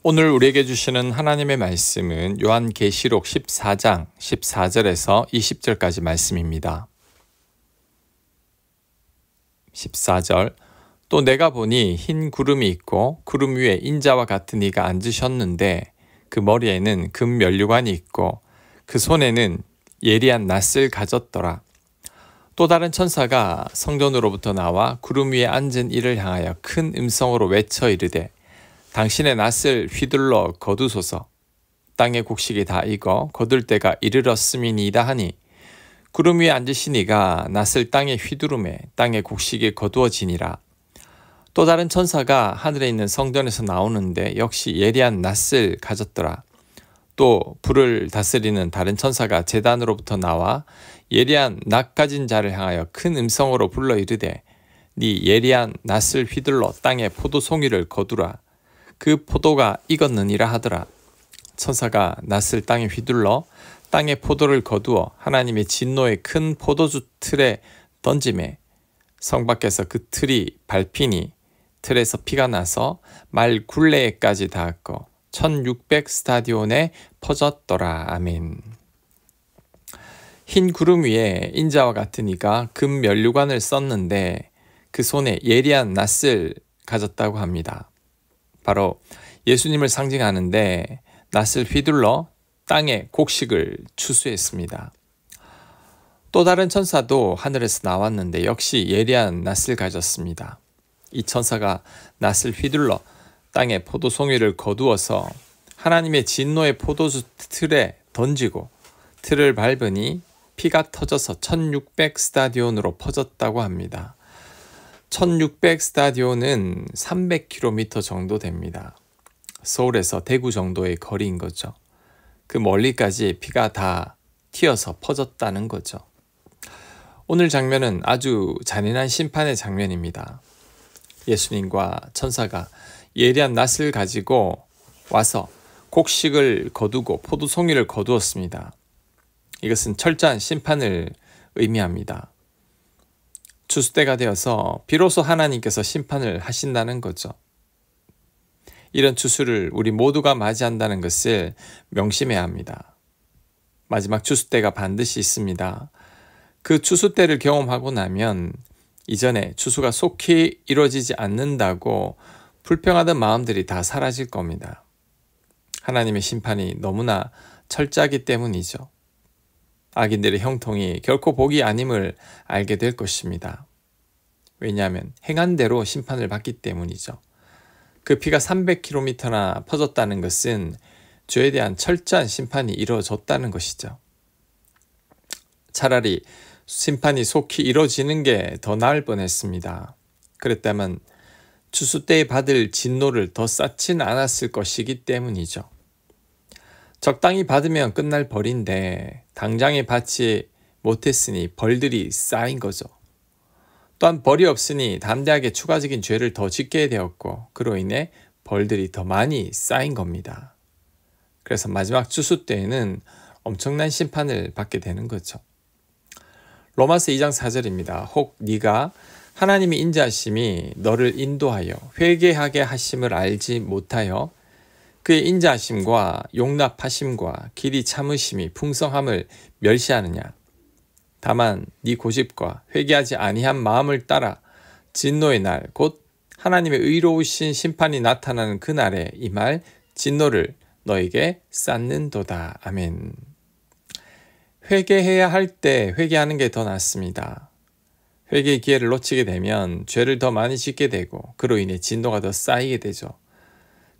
오늘 우리에게 주시는 하나님의 말씀은 요한계시록 14장 14절에서 20절까지 말씀입니다. 14절 또 내가 보니 흰 구름이 있고 구름 위에 인자와 같은 이가 앉으셨는데 그 머리에는 금 면류관이 있고 그 손에는 예리한 낫을 가졌더라. 또 다른 천사가 성전으로부터 나와 구름 위에 앉은 이를 향하여 큰 음성으로 외쳐 이르되 당신의 낫을 휘둘러 거두소서. 땅의 곡식이 다 익어 거둘 때가 이르렀음이니이다 하니 구름 위에 앉으신 이가 낫을 땅에 휘두르매 땅의 곡식이 거두어지니라. 또 다른 천사가 하늘에 있는 성전에서 나오는데 역시 예리한 낫을 가졌더라. 또 불을 다스리는 다른 천사가 제단으로부터 나와 예리한 낫 가진 자를 향하여 큰 음성으로 불러 이르되 네 예리한 낫을 휘둘러 땅에 포도송이를 거두라. 그 포도가 익었느니라 하더라. 천사가 낫을 땅에 휘둘러 땅에 포도를 거두어 하나님의 진노의 큰 포도주 틀에 던지매 성 밖에서 그 틀이 밟히니 틀에서 피가 나서 말 굴레에까지 닿았고 1600 스타디온에 퍼졌더라. 아멘. 흰 구름 위에 인자와 같은 이가 금 면류관을 썼는데 그 손에 예리한 낫을 가졌다고 합니다. 바로 예수님을 상징하는데 낫을 휘둘러 땅에 곡식을 추수했습니다. 또 다른 천사도 하늘에서 나왔는데 역시 예리한 낫을 가졌습니다. 이 천사가 낫을 휘둘러 땅에 포도송이를 거두어서 하나님의 진노의 포도주 틀에 던지고 틀을 밟으니 피가 터져서 1600 스타디온으로 퍼졌다고 합니다. 1600 스타디온은 300km 정도 됩니다. 서울에서 대구 정도의 거리인 거죠. 그 멀리까지 피가 다 튀어서 퍼졌다는 거죠. 오늘 장면은 아주 잔인한 심판의 장면입니다. 예수님과 천사가 예리한 낫을 가지고 와서 곡식을 거두고 포도송이를 거두었습니다. 이것은 철저한 심판을 의미합니다. 추수 때가 되어서 비로소 하나님께서 심판을 하신다는 거죠. 이런 추수를 우리 모두가 맞이한다는 것을 명심해야 합니다. 마지막 추수 때가 반드시 있습니다. 그 추수 때를 경험하고 나면 이전에 추수가 속히 이루어지지 않는다고 불평하던 마음들이 다 사라질 겁니다. 하나님의 심판이 너무나 철저하기 때문이죠. 악인들의 형통이 결코 복이 아님을 알게 될 것입니다. 왜냐하면 행한 대로 심판을 받기 때문이죠. 그 피가 300km나 퍼졌다는 것은 죄에 대한 철저한 심판이 이루어졌다는 것이죠. 차라리 심판이 속히 이루어지는 게 더 나을 뻔했습니다. 그랬다면 추수 때에 받을 진노를 더 쌓지는 않았을 것이기 때문이죠. 적당히 받으면 끝날 벌인데 당장에 받지 못했으니 벌들이 쌓인 거죠. 또한 벌이 없으니 담대하게 추가적인 죄를 더 짓게 되었고 그로 인해 벌들이 더 많이 쌓인 겁니다. 그래서 마지막 추수 때에는 엄청난 심판을 받게 되는 거죠. 로마서 2장 4절입니다. 혹 네가 하나님의 인자하심이 너를 인도하여 회개하게 하심을 알지 못하여 그의 인자하심과 용납하심과 길이 참으심이 풍성함을 멸시하느냐. 다만 네 고집과 회개하지 아니한 마음을 따라 진노의 날 곧 하나님의 의로우신 심판이 나타나는 그날에 이 말 진노를 너에게 쌓는도다. 아멘. 회개해야 할 때 회개하는 게 더 낫습니다. 회개의 기회를 놓치게 되면 죄를 더 많이 짓게 되고 그로 인해 진노가 더 쌓이게 되죠.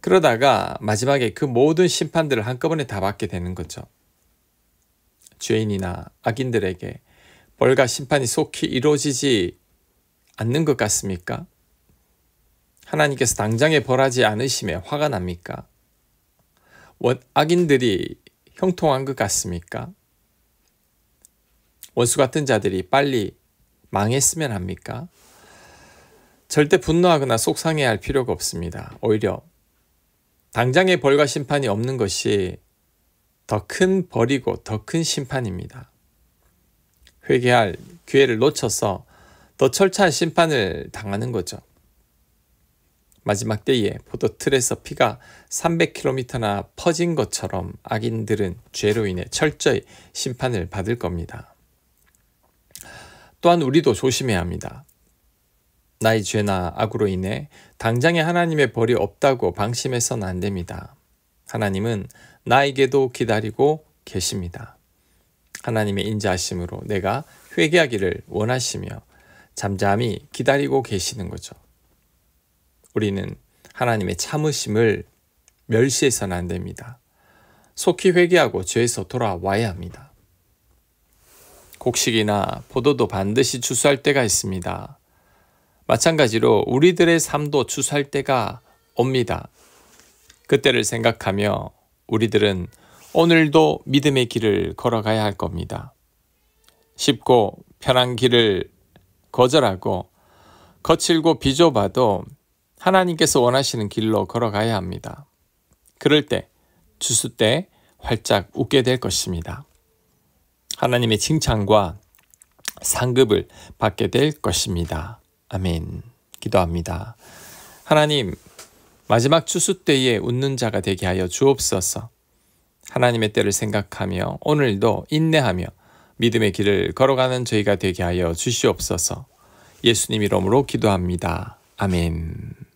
그러다가 마지막에 그 모든 심판들을 한꺼번에 다 받게 되는 거죠. 죄인이나 악인들에게 벌과 심판이 속히 이루어지지 않는 것 같습니까? 하나님께서 당장에 벌하지 않으심에 화가 납니까? 악인들이 형통한 것 같습니까? 원수 같은 자들이 빨리 망했으면 합니까? 절대 분노하거나 속상해할 필요가 없습니다. 오히려 당장의 벌과 심판이 없는 것이 더 큰 벌이고 더 큰 심판입니다. 회개할 기회를 놓쳐서 더 철저한 심판을 당하는 거죠. 마지막 때에 포도틀에서 피가 300km나 퍼진 것처럼 악인들은 죄로 인해 철저히 심판을 받을 겁니다. 또한 우리도 조심해야 합니다. 나의 죄나 악으로 인해 당장에 하나님의 벌이 없다고 방심해서는 안 됩니다. 하나님은 나에게도 기다리고 계십니다. 하나님의 인자하심으로 내가 회개하기를 원하시며 잠잠히 기다리고 계시는 거죠. 우리는 하나님의 참으심을 멸시해서는 안 됩니다. 속히 회개하고 죄에서 돌아와야 합니다. 곡식이나 포도도 반드시 추수할 때가 있습니다. 마찬가지로 우리들의 삶도 추수할 때가 옵니다. 그때를 생각하며 우리들은 오늘도 믿음의 길을 걸어가야 할 겁니다. 쉽고 편한 길을 거절하고 거칠고 비좁아도 하나님께서 원하시는 길로 걸어가야 합니다. 그럴 때 추수 때 활짝 웃게 될 것입니다. 하나님의 칭찬과 상급을 받게 될 것입니다. 아멘. 기도합니다. 하나님, 마지막 추수 때에 웃는 자가 되게 하여 주옵소서. 하나님의 때를 생각하며 오늘도 인내하며 믿음의 길을 걸어가는 저희가 되게 하여 주시옵소서. 예수님 이름으로 기도합니다. 아멘.